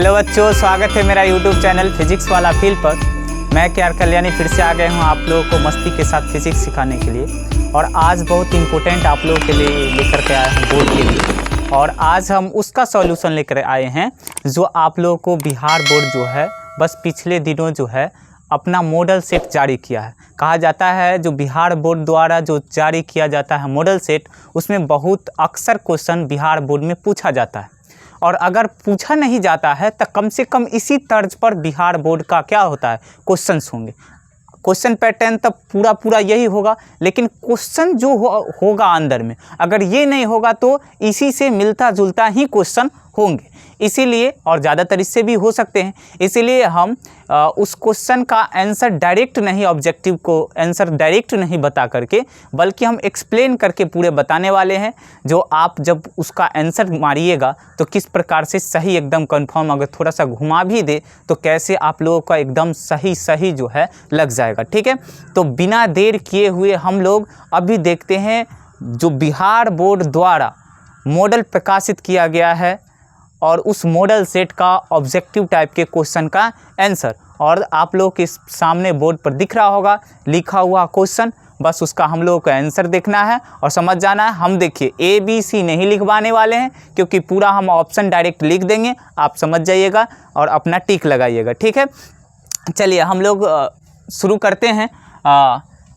Hello बच्चों, स्वागत है मेरा यूट्यूब चैनल फिजिक्स वाला फील पर। मैं के आर कल्याणी फिर से आ गए हूँ आप लोगों को मस्ती के साथ फिजिक्स सिखाने के लिए। और आज बहुत इंपॉर्टेंट आप लोगों के लिए लेकर के आए हैं बोर्ड के लिए। और आज हम उसका सॉल्यूशन लेकर आए हैं जो आप लोगों को बिहार बोर्ड जो है बस पिछले दिनों जो है अपना मॉडल सेट जारी किया है। कहा जाता है जो बिहार बोर्ड द्वारा जो जारी किया जाता है मॉडल सेट, उसमें बहुत अक्सर क्वेश्चन बिहार बोर्ड में पूछा जाता है। और अगर पूछा नहीं जाता है तो कम से कम इसी तर्ज पर बिहार बोर्ड का क्या होता है क्वेश्चंस होंगे। क्वेश्चन पैटर्न तब पूरा यही होगा, लेकिन क्वेश्चन जो होगा अंदर में अगर ये नहीं होगा तो इसी से मिलता जुलता ही क्वेश्चन होंगे। इसीलिए और ज़्यादातर इससे भी हो सकते हैं, इसीलिए हम उस क्वेश्चन का आंसर डायरेक्ट नहीं, ऑब्जेक्टिव को आंसर डायरेक्ट नहीं बता करके, बल्कि हम एक्सप्लेन करके पूरे बताने वाले हैं। जो आप जब उसका आंसर मारिएगा तो किस प्रकार से सही एकदम कंफर्म, अगर थोड़ा सा घुमा भी दे तो कैसे आप लोगों का एकदम सही जो है लग जाएगा। ठीक है, तो बिना देर किए हुए हम लोग अभी देखते हैं जो बिहार बोर्ड द्वारा मॉडल प्रकाशित किया गया है और उस मॉडल सेट का ऑब्जेक्टिव टाइप के क्वेश्चन का आंसर। और आप लोग के सामने बोर्ड पर दिख रहा होगा लिखा हुआ क्वेश्चन, बस उसका हम लोगों को आंसर देखना है और समझ जाना है। हम देखिए ABC नहीं लिखवाने वाले हैं, क्योंकि पूरा हम ऑप्शन डायरेक्ट लिख देंगे, आप समझ जाइएगा और अपना टिक लगाइएगा। ठीक है, चलिए हम लोग शुरू करते हैं।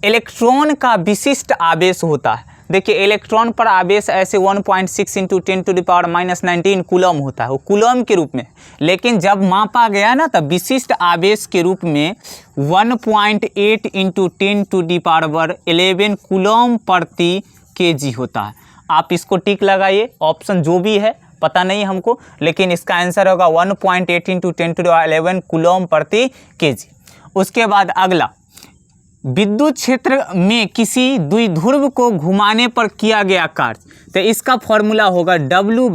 इलेक्ट्रॉन का विशिष्ट आवेश होता है। देखिए इलेक्ट्रॉन पर आवेश ऐसे 1.6 × 10⁻⁻19 कूलम होता है, वो कूलम के रूप में। लेकिन जब मापा गया ना तब विशिष्ट आवेश के रूप में 1.8 × 10⁻11 कूलम प्रति kg होता है। आप इसको टिक लगाइए, ऑप्शन जो भी है पता नहीं हमको, लेकिन इसका आंसर होगा 1.8 × 10⁻11 कूलम प्रति kg। उसके बाद अगला, विद्युत क्षेत्र में किसी द्विध्रुव को घुमाने पर किया गया कार्य, तो इसका फॉर्मूला होगा W =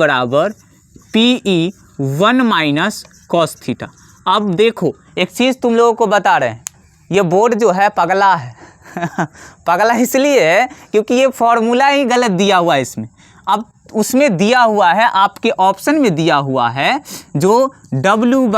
PE1 - cos थीटा। अब देखो एक चीज़ तुम लोगों को बता रहे हैं, ये बोर्ड जो है पगला है पगला इसलिए है क्योंकि ये फॉर्मूला ही गलत दिया हुआ है इसमें। अब उसमें दिया हुआ है, आपके ऑप्शन में दिया हुआ है जो W =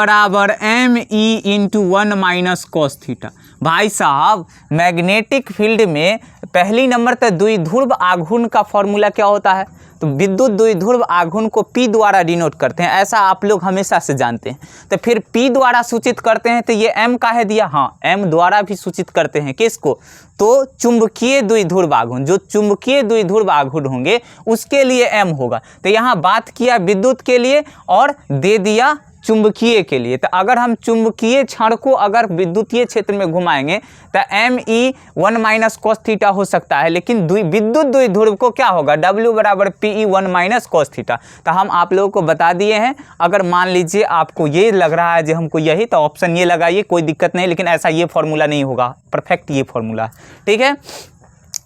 ME × 1 - cos थीटा। भाई साहब मैग्नेटिक फील्ड में पहली नंबर तो द्विध्रुव आघूर्ण का फॉर्मूला क्या होता है, तो विद्युत द्विध्रुव आघूर्ण को P द्वारा डिनोट करते हैं, ऐसा आप लोग हमेशा से जानते हैं। तो फिर P द्वारा सूचित करते हैं, तो ये M का है दिया, हाँ M द्वारा भी सूचित करते हैं किसको, तो चुंबकीय द्विध्रुव आघूर्ण, जो चुंबकीय द्विध्रुव आघूर्ण होंगे उसके लिए M होगा। तो यहाँ बात किया विद्युत के लिए और दे दिया चुंबकीय के लिए। तो अगर हम चुंबकीय क्षण को अगर विद्युतीय क्षेत्र में घुमाएंगे तो ME1 - cos थीटा हो सकता है, लेकिन विद्युत द्विध्रुव को क्या होगा, W = PE1 - cos थीटा। तो हम आप लोगों को बता दिए हैं। अगर मान लीजिए आपको ये लग रहा है जो हमको यही, तो ऑप्शन ये लगाइए, कोई दिक्कत नहीं, लेकिन ऐसा ये फॉर्मूला नहीं होगा, परफेक्ट ये फॉर्मूला। ठीक है,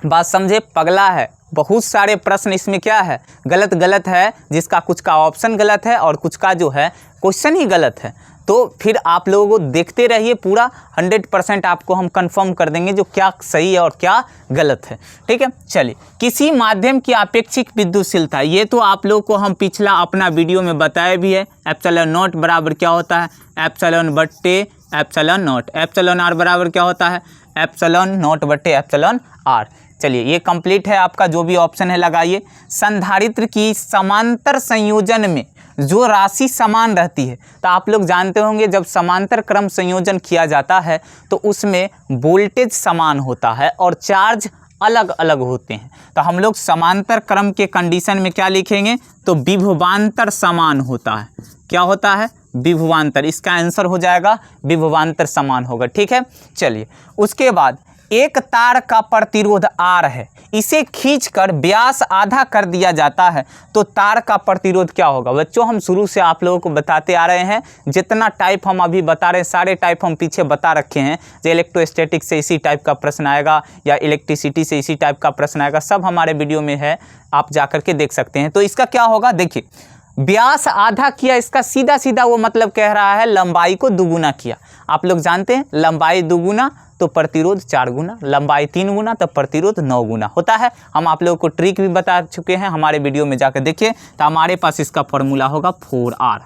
बात समझे, पगला है। बहुत सारे प्रश्न इसमें क्या है गलत है, जिसका कुछ का ऑप्शन गलत है और कुछ का जो है क्वेश्चन ही गलत है। तो फिर आप लोगों को देखते रहिए, पूरा 100% आपको हम कंफर्म कर देंगे जो क्या सही है और क्या गलत है। ठीक है, चलिए, किसी माध्यम की आपेक्षिक विद्युतशीलता, ये तो आप लोगों को हम पिछला अपना वीडियो में बताया भी है। ε0 बराबर क्या होता है, ε/ε0। εr बराबर क्या होता है, ε0/εr। चलिए ये कंप्लीट है आपका, जो भी ऑप्शन है लगाइए। संधारित्र की समांतर संयोजन में जो राशि समान रहती है, तो आप लोग जानते होंगे जब समांतर क्रम संयोजन किया जाता है तो उसमें वोल्टेज समान होता है और चार्ज अलग अलग होते हैं। तो हम लोग समांतर क्रम के कंडीशन में क्या लिखेंगे, तो विभवांतर समान होता है। क्या होता है, विभवांतर। इसका आंसर हो जाएगा विभवांतर समान होगा। ठीक है, चलिए उसके बाद एक तार का प्रतिरोध R है, इसे खींचकर व्यास आधा कर दिया जाता है, तो तार का प्रतिरोध क्या होगा। बच्चों हम शुरू से आप लोगों को बताते आ रहे हैं, जितना टाइप हम अभी बता रहे हैं सारे टाइप हम पीछे बता रखे हैं। जो इलेक्ट्रोस्टैटिक से इसी टाइप का प्रश्न आएगा या इलेक्ट्रिसिटी से इसी टाइप का प्रश्न आएगा, सब हमारे वीडियो में है, आप जा कर के देख सकते हैं। तो इसका क्या होगा, देखिए व्यास आधा किया, इसका सीधा सीधा वो मतलब कह रहा है लंबाई को दुगुना किया। आप लोग जानते हैं लंबाई दुगुना तो प्रतिरोध 4 गुना, लंबाई 3 गुना तो प्रतिरोध 9 गुना होता है। हम आप लोगों को ट्रिक भी बता चुके हैं, हमारे वीडियो में जाकर देखिए। तो हमारे पास इसका फॉर्मूला होगा 4R।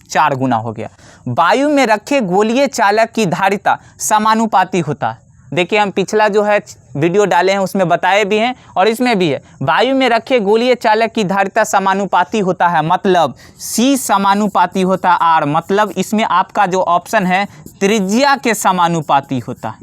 4 गुना हो गया। वायु में रखे गोलीय चालक की धारिता समानुपाती होता है। देखिए हम पिछला जो है वीडियो डाले हैं उसमें बताए भी हैं और इसमें भी है। वायु में रखे गोलीय चालक की धारिता समानुपाती होता है, मतलब C समानुपाती होता है R, मतलब इसमें आपका जो ऑप्शन है त्रिज्या के समानुपाती होता है।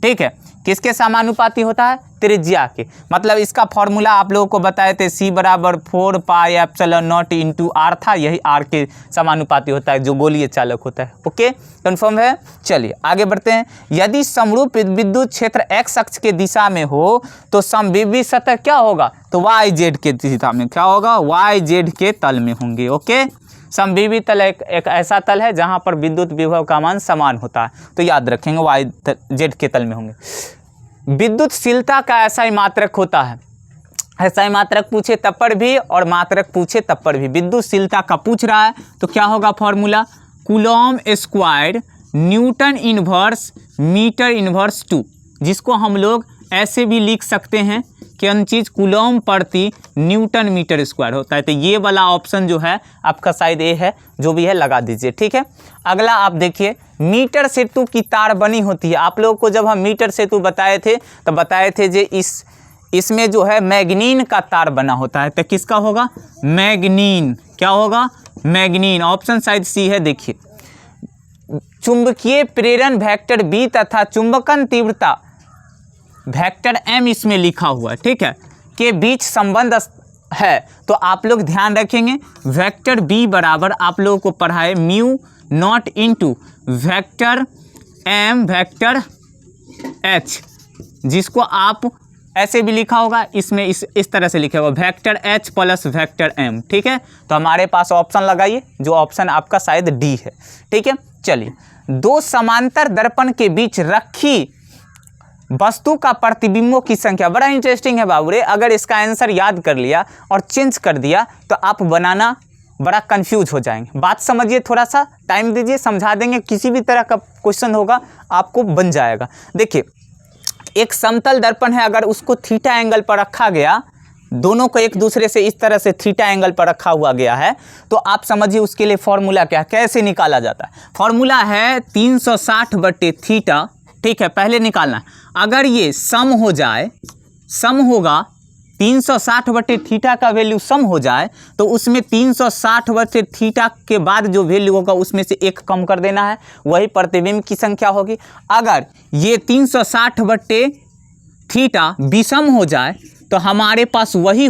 ठीक है, किसके समानुपाती होता है? त्रिज्या के। मतलब इसका फॉर्मूला आप लोगों को बताए थे, C बराबर 4 pi epsilon naught into R था, यही R के समानुपाती होता है जो गोलीय चालक होता है। ओके, कन्फर्म है। चलिए आगे बढ़ते हैं। यदि समरूप विद्युत क्षेत्र x अक्ष के दिशा में हो तो समविभव सतह क्या होगा? तो YZ के दिशा में क्या होगा? YZ के तल में होंगे। ओके, समविभव तल एक ऐसा तल है जहां पर विद्युत विभव का मान समान होता है, तो याद रखेंगे YZ के तल में होंगे। विद्युतशीलता का SI मात्रक होता है। SI मात्रक पूछे तब पर भी और मात्रक पूछे तब पर भी। विद्युतशीलता का पूछ रहा है तो क्या होगा formula? Coulomb square newton inverse metre inverse 2, जिसको हम लोग ऐसे भी लिख सकते हैं कि अन्य चीज कूलॉम प्रति न्यूटन मीटर स्क्वायर होता है। तो ये वाला ऑप्शन जो है आपका शायद ए है, जो भी है लगा दीजिए। ठीक है, अगला आप देखिए, मीटर सेतु की तार बनी होती है। आप लोगों को जब हम मीटर सेतु बताए थे तो बताए थे जे इसमें जो है मैग्नीन का तार बना होता है। तो किसका होगा? मैग्नीन। क्या होगा? मैग्नीन। ऑप्शन शायद सी है। देखिए, चुंबकीय प्रेरण वेक्टर बी तथा चुंबकन तीव्रता वेक्टर एम इसमें लिखा हुआ है, ठीक है, के बीच संबंध है। तो आप लोग ध्यान रखेंगे, वेक्टर बी बराबर आप लोगों को पढ़ाए mu naught into vector M vector H, जिसको आप ऐसे भी लिखा होगा, इसमें इस तरह से लिखा होगा vector H plus vector M. ठीक है, तो हमारे पास ऑप्शन लगाइए, जो ऑप्शन आपका शायद डी है। ठीक है, चलिए, दो समांतर दर्पण के बीच रखी वस्तु का प्रतिबिंबों की संख्या। बड़ा इंटरेस्टिंग है बाबू रे, अगर इसका आंसर याद कर लिया और चेंज कर दिया तो आप बनाना बड़ा कंफ्यूज हो जाएंगे। बात समझिए, थोड़ा सा टाइम दीजिए, समझा देंगे। किसी भी तरह का क्वेश्चन होगा आपको बन जाएगा। देखिए, एक समतल दर्पण है, अगर उसको थीटा एंगल पर रखा गया, दोनों को एक दूसरे से इस तरह से थीटा एंगल पर रखा हुआ गया है, तो आप समझिए उसके लिए फॉर्मूला क्या है, कैसे निकाला जाता है। फॉर्मूला है 360/थीटा। ठीक है, पहले निकालना है। अगर ये सम हो जाए, सम होगा 360/थीटा का वैल्यू सम हो जाए तो उसमें 360/थीटा के बाद जो वैल्यू होगा उसमें से एक कम कर देना है, वही प्रतिबिंब की संख्या होगी। अगर ये 360/थीटा विषम हो जाए तो हमारे पास वही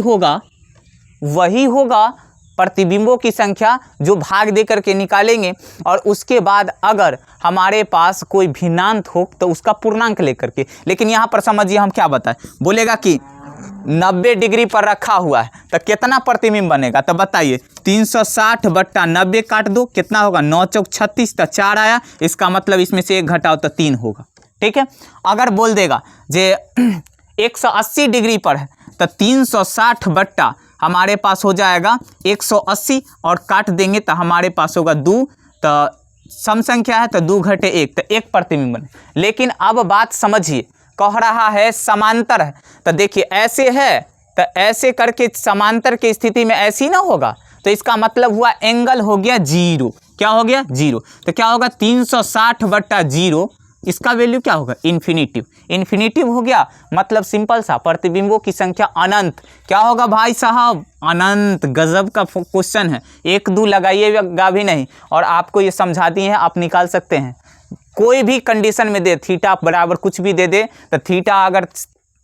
होगा प्रतिबिंबों की संख्या, जो भाग दे करके निकालेंगे। और उसके बाद अगर हमारे पास कोई भिन्नांक हो तो उसका पूर्णांक लेकर के। लेकिन यहाँ पर समझिए हम क्या बताएं, बोलेगा कि 90 डिग्री पर रखा हुआ है तो कितना प्रतिबिंब बनेगा, तो बताइए 360/90 काट दो, कितना होगा? 9 चौक 36, तो 4 आया। इसका मतलब इसमें से 1 घटाओ तो 3 होगा। ठीक है, अगर बोल देगा जे 180 डिग्री पर है तो 360 हमारे पास हो जाएगा 180 और काट देंगे तो हमारे पास होगा 2, तो सम संख्या है तो 2 घटे 1, तो 1 प्रतिबिंब बने। लेकिन अब बात समझिए, कह रहा है समांतर है, तो देखिए ऐसे है तो ऐसे करके समांतर की स्थिति में ऐसी ना होगा, तो इसका मतलब हुआ एंगल हो गया 0। क्या हो गया? 0। तो क्या होगा? 360/0, इसका वैल्यू क्या होगा? इन्फिनिटिव। इन्फिनिटिव हो गया, मतलब सिंपल सा, प्रतिबिंबों की संख्या अनंत। क्या होगा भाई साहब? अनंत। गजब का क्वेश्चन है, 1-2 लगाइएगा भी नहीं, और आपको ये समझा दिए हैं, आप निकाल सकते हैं। कोई भी कंडीशन में दे, थीटा बराबर कुछ भी दे दे, तो थीटा अगर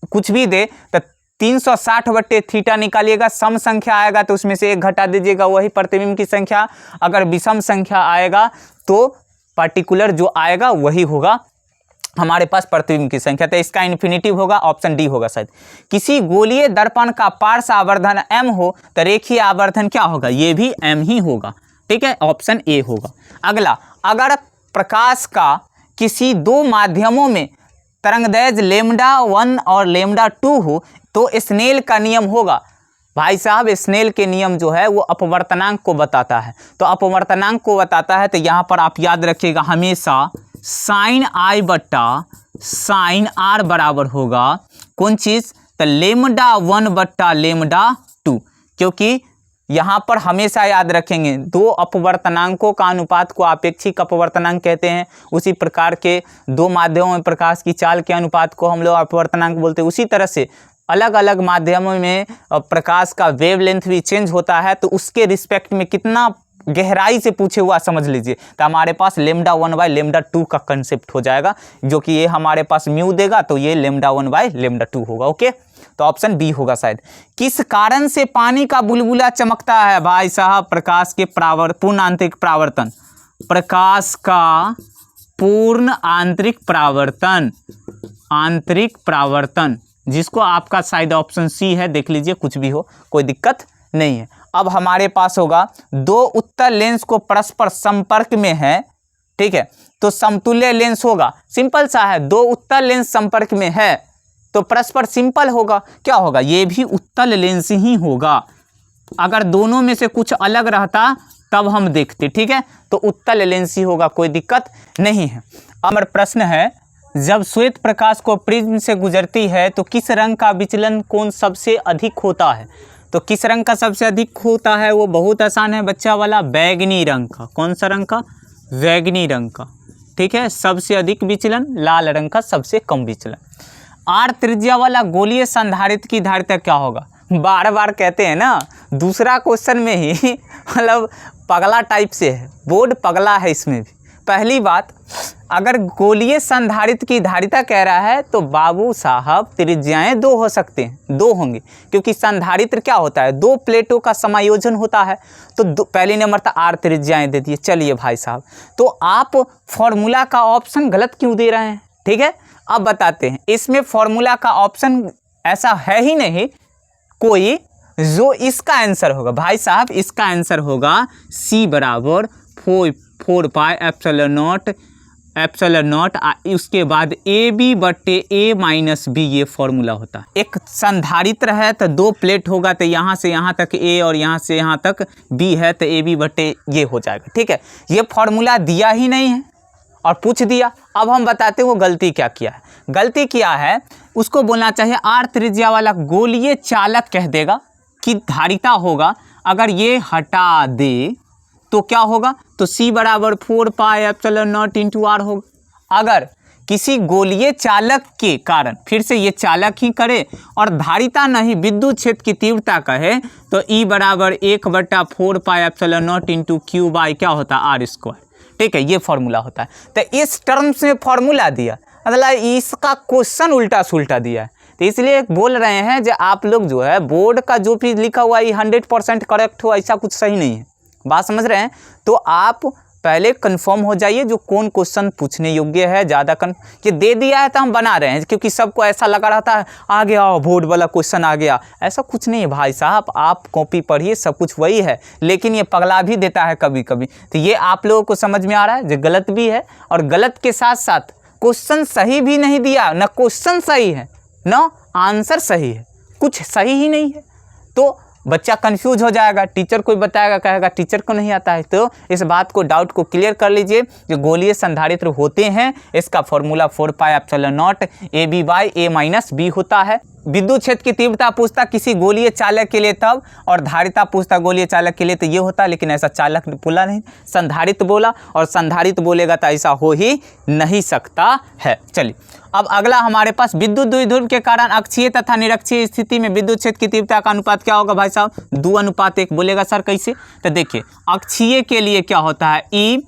कुछ भी दे तो 360/थीटा निकालिएगा, सम संख्या आएगा तो उसमें से 1 घटा दीजिएगा, वही प्रतिबिंब की संख्या। अगर विषम संख्या आएगा तो पार्टिकुलर जो आएगा वही होगा हमारे पास प्रतिबिंब की संख्या। तो इसका इन्फिनिटिव होगा, ऑप्शन डी होगा शायद। किसी गोलीय दर्पण का पार्श्व आवर्धन m हो तो रेखीय आवर्धन क्या होगा? ये भी m ही होगा। ठीक है, ऑप्शन ए होगा। अगला, अगर प्रकाश का किसी 2 माध्यमों में तरंगदैर्घ्य λ1 और λ2 हो तो स्नेल का नियम होगा। भाई साहब, स्नेल के नियम जो है वो अपवर्तनांक को बताता है, तो अपवर्तनांक को बताता है तो यहाँ पर आप याद रखिएगा हमेशा sin I/sin r बराबर होगा कौन चीज़? तो λ1/λ2, क्योंकि यहाँ पर हमेशा याद रखेंगे, दो अपवर्तनांकों का अनुपात को आपेक्षिक अपवर्तनांक कहते हैं। उसी प्रकार के दो माध्यमों में प्रकाश की चाल के अनुपात को हम लोग अपवर्तनांक बोलते हैं। उसी तरह से अलग अलग माध्यमों में प्रकाश का वेवलेंथ भी चेंज होता है, तो उसके रिस्पेक्ट में कितना गहराई से पूछे हुआ समझ लीजिए, तो हमारे पास λ1/λ2 का कंसेप्ट हो जाएगा, जो कि ये हमारे पास म्यू देगा, तो ये λ1/λ2 होगा। ओके, तो ऑप्शन बी होगा शायद। किस कारण से पानी का बुलबुला चमकता है भाई साहब? प्रकाश के पूर्ण आंतरिक परावर्तन। प्रकाश का पूर्ण आंतरिक परावर्तन, आंतरिक परावर्तन, जिसको आपका शायद ऑप्शन सी है, देख लीजिए, कुछ भी हो कोई दिक्कत नहीं है। अब हमारे पास होगा दो उत्तल लेंस को परस्पर संपर्क में है, ठीक है, तो समतुल्य लेंस होगा। सिंपल सा है, दो उत्तल लेंस संपर्क में है तो परस्पर सिंपल होगा, क्या होगा? ये भी उत्तल लेंस ही होगा। अगर दोनों में से कुछ अलग रहता तब हम देखते, ठीक है, तो उत्तल लेंस ही होगा, कोई दिक्कत नहीं है। अब प्रश्न है, जब श्वेत प्रकाश को प्रिज्म से गुजरती है तो किस रंग का विचलन कोण सबसे अधिक होता है? तो किस रंग का सबसे अधिक होता है? वो बहुत आसान है बच्चा वाला, बैगनी रंग का। कौन सा रंग का? बैगनी रंग का, ठीक है। सबसे अधिक विचलन, लाल रंग का सबसे कम विचलन। आर त्रिज्या वाला गोलीय संधारित्र की धारिता क्या होगा? बार बार कहते हैं ना, दूसरा क्वेश्चन में ही मतलब पगला टाइप से है, बोर्ड पगला है इसमें भी। पहली बात, अगर गोलीय संधारित्र की धारिता कह रहा है तो बाबू साहब त्रिज्याएं दो हो सकते हैं, दो होंगे, क्योंकि संधारित्र क्या होता है? दो प्लेटों का समायोजन होता है। तो पहले नंबर था आर त्रिज्याएं दे दिए। चलिए भाई साहब, तो आप फॉर्मूला का ऑप्शन गलत क्यों दे रहे हैं? ठीक है, अब बताते हैं। इसमें फॉर्मूला का ऑप्शन ऐसा है ही नहीं कोई जो इसका आंसर होगा। भाई साहब, इसका आंसर होगा C बराबर 4 पाई एप्सिलॉन नॉट, उसके बाद AB/A-B, ये फॉर्मूला होता है। एक संधारित्र है तो दो प्लेट होगा, तो यहाँ से यहाँ तक A और यहाँ से यहाँ तक B है, तो AB/A ये हो जाएगा, ठीक है। ये फॉर्मूला दिया ही नहीं है और पूछ दिया। अब हम बताते हैं वो गलती क्या किया है। गलती किया है, उसको बोलना चाहिए आर त्रिज्या वाला गोलीय चालक कह देगा कि धारिता होगा। अगर ये हटा दे तो क्या होगा? तो C बराबर 4 pi epsilon naught into R होगा। अगर किसी गोलीय चालक के कारण, फिर से ये चालक ही करे और धारिता नहीं विद्युत क्षेत्र की तीव्रता कहे, तो E बराबर 1/4 पाई epsilon naught into Q by क्या होता है? आर स्क्वायर, ठीक है, ये फॉर्मूला होता है। तो इस टर्म्स में फॉर्मूला दिया, मतलब इसका क्वेश्चन उल्टा सुल्टा दिया है। तो इसलिए बोल रहे हैं जो आप लोग जो है बोर्ड का जो भी लिखा हुआ है 100% करेक्ट हो, ऐसा कुछ सही नहीं है। बात समझ रहे हैं? तो आप पहले कंफर्म हो जाइए जो कौन क्वेश्चन पूछने योग्य है। ज़्यादा ये दे दिया है तो हम बना रहे हैं, क्योंकि सबको ऐसा लगा रहता है आ गया बोर्ड वाला क्वेश्चन आ गया। ऐसा कुछ नहीं है भाई साहब, आप कॉपी पढ़िए, सब कुछ वही है, लेकिन ये पगला भी देता है कभी कभी। तो ये आप लोगों को समझ में आ रहा है, जो गलत भी है, और गलत के साथ साथ क्वेश्चन सही भी नहीं दिया, ना क्वेश्चन सही है ना आंसर सही है, कुछ सही ही नहीं है। तो बच्चा कंफ्यूज हो जाएगा, टीचर कोई बताएगा, कहेगा टीचर को नहीं आता है। तो इस बात को, डाउट को क्लियर कर लीजिए। जो गोलीय संधारित्र होते हैं, इसका formula 4 pi epsilon not AB/A-B होता है। विद्युत क्षेत्र की तीव्रता पूछता किसी गोलीय चालक के लिए तब, और धारिता पूछता गोलीय चालक के लिए, तो ये होता, लेकिन ऐसा चालक बोला नहीं, संधारित्र बोला, और संधारित्र बोलेगा तो ऐसा हो ही नहीं सकता है। चलिए, अब अगला हमारे पास विद्युत द्विध्रुव के कारण अक्षीय तथा निरक्षीय स्थिति में विद्युत क्षेत्र की तीव्रता का अनुपात क्या होगा? भाई साहब 2:1 बोलेगा सर, कैसे? तो देखिए, अक्षीय के लिए क्या होता है? E,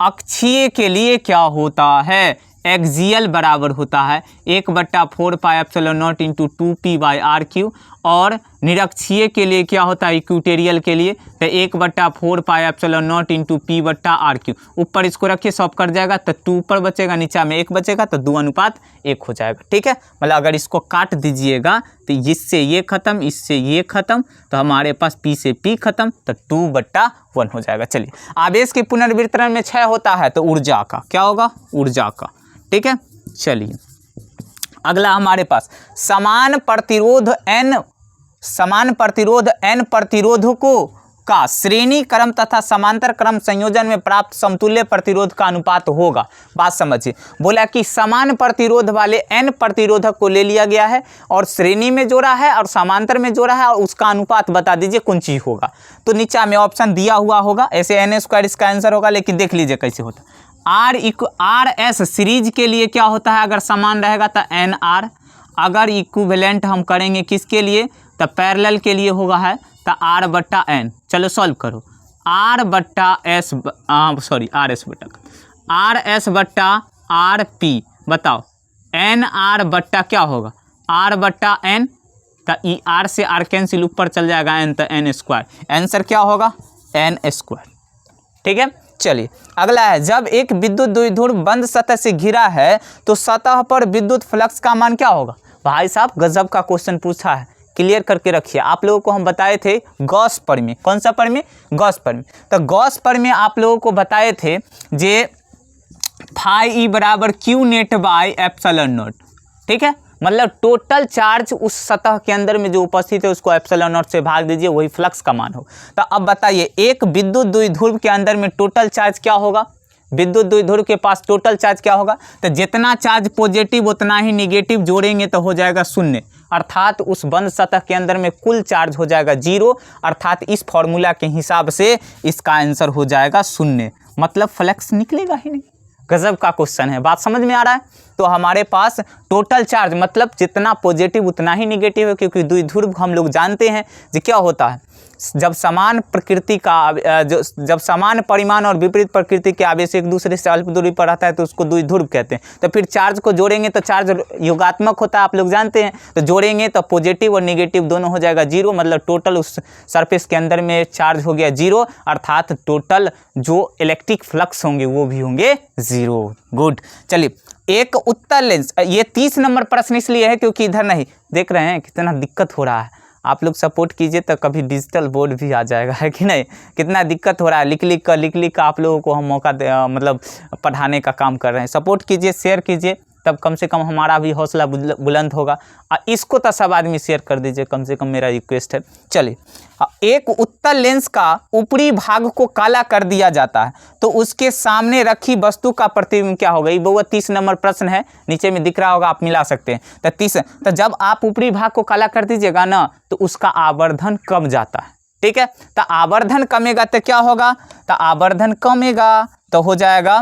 अक्षीय के लिए क्या होता है? एक्सियल बराबर होता है 1/4 पाई एप्सिलॉन नॉट इंटू 2p/r3, और निरक्षीय के लिए क्या होता है? इक्वेटोरियल के लिए तो 1/4 पाई एप्सिलॉन नॉट इंटू p/r3। ऊपर इसको रखिए, सॉल्व कर जाएगा तो 2 ऊपर बचेगा, नीचा में 1 बचेगा, तो 2:1 हो जाएगा, ठीक है। मतलब अगर इसको काट दीजिएगा तो इससे ये खत्म, इससे ये खत्म, तो हमारे पास p से p खत्म, तो 2/1 हो जाएगा। चलिए, आवेश के पुनर्वितरण में क्षय होता है तो ऊर्जा का क्या होगा? ऊर्जा का, ठीक है। चलिए, अगला हमारे पास समान प्रतिरोध N प्रतिरोध को का श्रेणी क्रम तथा समांतर क्रम संयोजन में प्राप्त समतुल्य प्रतिरोध का अनुपात होगा। बात समझिए, बोला कि समान प्रतिरोध वाले n प्रतिरोधक को ले लिया गया है और श्रेणी में जोड़ा है और समांतर में जोड़ा है और उसका अनुपात बता दीजिए कौन चीज होगा। तो नीचे में ऑप्शन दिया हुआ होगा, ऐसे n² इसका आंसर होगा, लेकिन देख लीजिए कैसे होता है। आर एस सीरीज के लिए क्या होता है, अगर समान रहेगा तो NR, अगर इक्विवेलेंट हम करेंगे किसके लिए तो पैरेलल के लिए होगा है तो R/N। चलो सॉल्व करो, R/S RS/RP बताओ, NR/ क्या होगा R/N, तो ई R से R कैंसिल ऊपर चल जाएगा N तो N², आंसर क्या होगा N²। ठीक है, चलिए अगला है, जब एक विद्युत द्विध्रुव बंद सतह से घिरा है तो सतह पर विद्युत फ्लक्स का मान क्या होगा। भाई साहब गजब का क्वेश्चन पूछा है, क्लियर करके रखिए। आप लोगों को हम बताए थे गॉस प्रमेय, कौन सा प्रमेय, गॉस प्रमेय। तो गॉस प्रमेय आप लोगों को बताए थे जे φE बराबर Q net by epsilon not. ठीक है, मतलब टोटल चार्ज उस सतह के अंदर में जो उपस्थित है उसको एप्सिलॉन नॉट से भाग दीजिए, वही फ्लक्स का मान हो। तो अब बताइए एक विद्युत द्विध्रुव के अंदर में टोटल चार्ज क्या होगा, विद्युत द्विध्रुव के पास टोटल चार्ज क्या होगा, तो जितना चार्ज पॉजिटिव उतना ही निगेटिव जोड़ेंगे तो हो जाएगा 0, अर्थात उस बंद सतह के अंदर में कुल चार्ज हो जाएगा 0, अर्थात इस फॉर्मूला के हिसाब से इसका आंसर हो जाएगा 0, मतलब फ्लक्स निकलेगा ही नहीं। गजब का क्वेश्चन है, बात समझ में आ रहा है। तो हमारे पास टोटल चार्ज मतलब जितना पॉजिटिव उतना ही निगेटिव है, क्योंकि द्विध्रुव हम लोग जानते हैं कि क्या होता है, जब समान प्रकृति का जब समान परिमाण और विपरीत प्रकृति के आवेश एक दूसरे से अल्प दूरी पर रहता है तो उसको द्विध्रुव कहते हैं। तो फिर चार्ज को जोड़ेंगे तो चार्ज योगात्मक होता है, आप लोग जानते हैं, तो जोड़ेंगे तो पॉजिटिव और निगेटिव दोनों हो जाएगा 0, मतलब टोटल उस सरफेस के अंदर में चार्ज हो गया 0, अर्थात टोटल जो इलेक्ट्रिक फ्लक्स होंगे वो भी होंगे 0। गुड, चलिए एक उत्तल लेंस, ये 30 नंबर प्रश्न इसलिए है क्योंकि इधर नहीं देख रहे हैं कितना दिक्कत हो रहा है। आप लोग सपोर्ट कीजिए तो कभी डिजिटल बोर्ड भी आ जाएगा, है कि नहीं, कितना दिक्कत हो रहा है, लिख लिख कर आप लोगों को हम मौका मतलब पढ़ाने का काम कर रहे हैं। सपोर्ट कीजिए, शेयर कीजिए, तब कम से कम हमारा भी हौसला बुलंद होगा। इसको तो सब आदमी शेयर कर दीजिए, कम से कम मेरा रिक्वेस्ट है। चलिए, एक उत्तल लेंस का ऊपरी भाग को काला कर दिया जाता है तो उसके सामने रखी वस्तु का प्रतिबिंब क्या होगा। ये वो 30 नंबर प्रश्न है, नीचे में दिख रहा होगा, आप मिला सकते हैं। तो 30, तो जब आप ऊपरी भाग को काला कर दीजिएगा ना तो उसका आवर्धन कम जाता है। ठीक है, तो आवर्धन कमेगा तो क्या होगा, तो आवर्धन कमेगा तो हो जाएगा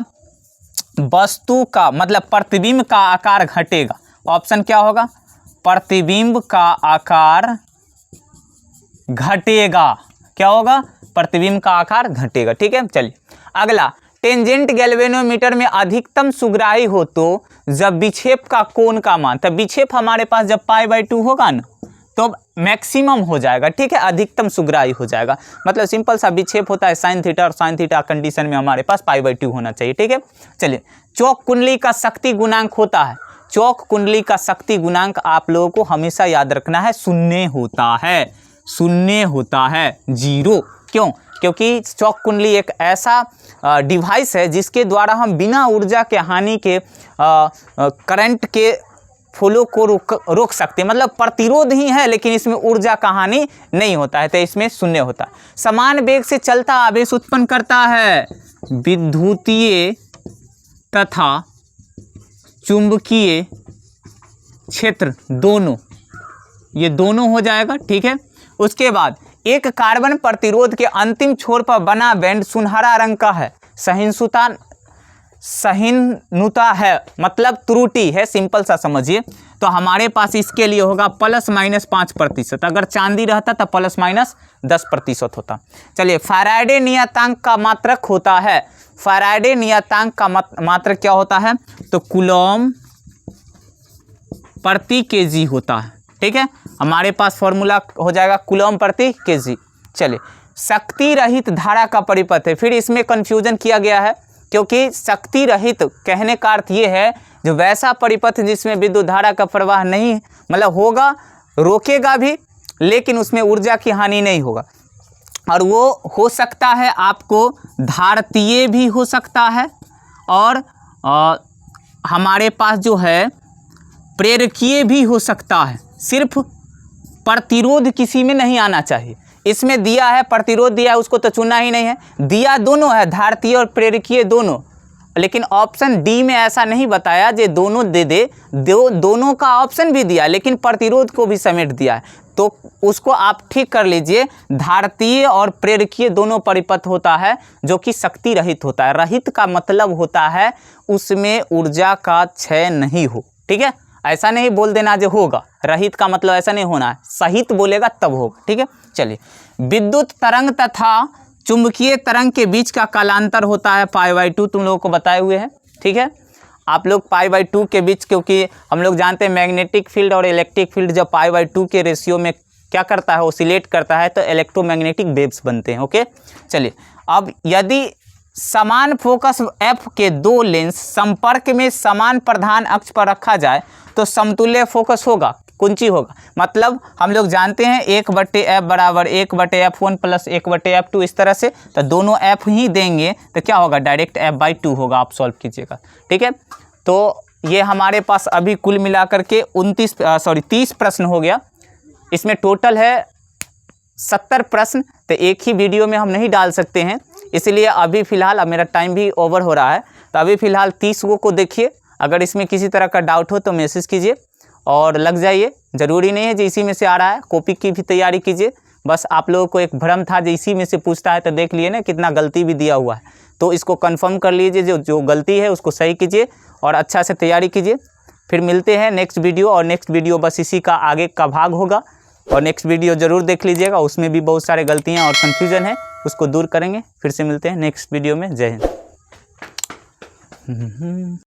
वस्तु का मतलब प्रतिबिंब का आकार घटेगा। ऑप्शन क्या होगा, प्रतिबिंब का आकार घटेगा। क्या होगा, प्रतिबिंब का आकार घटेगा। ठीक है, चलिए अगला, टेंजेंट गैल्वेनोमीटर में अधिकतम सुग्राही हो तो जब विक्षेप का कोण का मान, तब विक्षेप हमारे पास जब π/2 होगा ना तो मैक्सिमम हो जाएगा। ठीक है, अधिकतम सुग्राही हो जाएगा, मतलब सिंपल सा विक्षेप होता है sin थीटा, और sin थीटा कंडीशन में हमारे पास π/2 होना चाहिए। ठीक है, चलिए चौक कुंडली का शक्ति गुणांक होता है, चौक कुंडली का शक्ति गुणांक आप लोगों को हमेशा याद रखना है, 0 होता है, 0 होता है, 0। क्यों, क्योंकि चौक कुंडली एक ऐसा डिवाइस है जिसके द्वारा हम बिना ऊर्जा के हानि के करंट के फ्लो को रोक सकते हैं, मतलब प्रतिरोध ही है लेकिन इसमें ऊर्जा का हानि नहीं होता है, तो इसमें 0 होता है। समान वेग से चलता आवेश उत्पन्न करता है विद्युतीय तथा चुंबकीय क्षेत्र दोनों, ये दोनों हो जाएगा। ठीक है, उसके बाद एक कार्बन प्रतिरोध के अंतिम छोर पर बना बैंड सुनहरा रंग का है, सहिष्णुता है, मतलब त्रुटि है, सिंपल सा समझिए। तो हमारे पास इसके लिए होगा ±5%, अगर चांदी रहता तो ±10% होता। चलिए, फैराडे नियतांक का मात्रक होता है, फैराडे नियतांक का मात्रक क्या होता है, तो कूलॉम प्रति केजी होता है। ठीक है, हमारे पास फॉर्मूला हो जाएगा कूलॉम प्रति केजी। चलिए, शक्ति रहित धारा का परिपथ है, फिर इसमें कंफ्यूजन किया गया है क्योंकि शक्ति रहित कहने का अर्थ ये है जो वैसा परिपथ जिसमें विद्युत धारा का प्रवाह नहीं मतलब होगा, रोकेगा भी लेकिन उसमें ऊर्जा की हानि नहीं होगा, और वो हो सकता है आपको धारतीय भी हो सकता है और हमारे पास जो है प्रेरकीय भी हो सकता है। सिर्फ प्रतिरोध किसी में नहीं आना चाहिए, इसमें दिया है प्रतिरोध दिया है, उसको तो चुनना ही नहीं है। दिया दोनों है, धारतीय और प्रेरकीय दोनों, लेकिन ऑप्शन डी में ऐसा नहीं बताया जे दोनों दे दे, दोनों का ऑप्शन भी दिया लेकिन प्रतिरोध को भी समेट दिया है, तो उसको आप ठीक कर लीजिए। धारतीय और प्रेरकीय दोनों परिपथ होता है जो कि शक्ति रहित होता है। रहित का मतलब होता है उसमें ऊर्जा का क्षय नहीं हो, ठीक है। ऐसा नहीं बोल देना जो होगा, रहित का मतलब ऐसा नहीं होना है, सहित बोलेगा तब होगा, ठीक है। चलिए, विद्युत तरंग तथा चुंबकीय तरंग के बीच का कालांतर होता है π/2, तुम लोगों को बताए हुए हैं, ठीक है। आप लोग π/2 के बीच, क्योंकि हम लोग जानते हैं मैग्नेटिक फील्ड और इलेक्ट्रिक फील्ड जब π/2 के रेशियो में क्या करता है, ओसिलेट करता है, तो इलेक्ट्रोमैग्नेटिक वेव्स बनते हैं, ओके। चलिए, अब यदि समान फोकस एफ के दो लेंस संपर्क में समान प्रधान अक्ष पर रखा जाए तो समतुल्य फोकस होगा, कुंची होगा। मतलब हम लोग जानते हैं 1/f बराबर 1/f1 प्लस 1/f2, इस तरह से, तो दोनों f ही देंगे तो क्या होगा, डायरेक्ट f/2 होगा। आप सॉल्व कीजिएगा, ठीक है। तो ये हमारे पास अभी कुल मिलाकर के 30 प्रश्न हो गया। इसमें टोटल है 70 प्रश्न, तो एक ही वीडियो में हम नहीं डाल सकते हैं, इसलिए अभी फ़िलहाल, अब मेरा टाइम भी ओवर हो रहा है, तो अभी फ़िलहाल 30 को देखिए। अगर इसमें किसी तरह का डाउट हो तो मैसेज कीजिए और लग जाइए। ज़रूरी नहीं है जो इसी में से आ रहा है, कॉपी की भी तैयारी कीजिए। बस आप लोगों को एक भ्रम था जो इसी में से पूछता है, तो देख लिए ना कितना गलती भी दिया हुआ है, तो इसको कंफर्म कर लीजिए, जो गलती है उसको सही कीजिए और अच्छा से तैयारी कीजिए। फिर मिलते हैं नेक्स्ट वीडियो, और नेक्स्ट वीडियो बस इसी का आगे का भाग होगा, और नेक्स्ट वीडियो ज़रूर देख लीजिएगा, उसमें भी बहुत सारे गलतियाँ और कन्फ्यूज़न है, उसको दूर करेंगे। फिर से मिलते हैं नेक्स्ट वीडियो में। जय हिंद।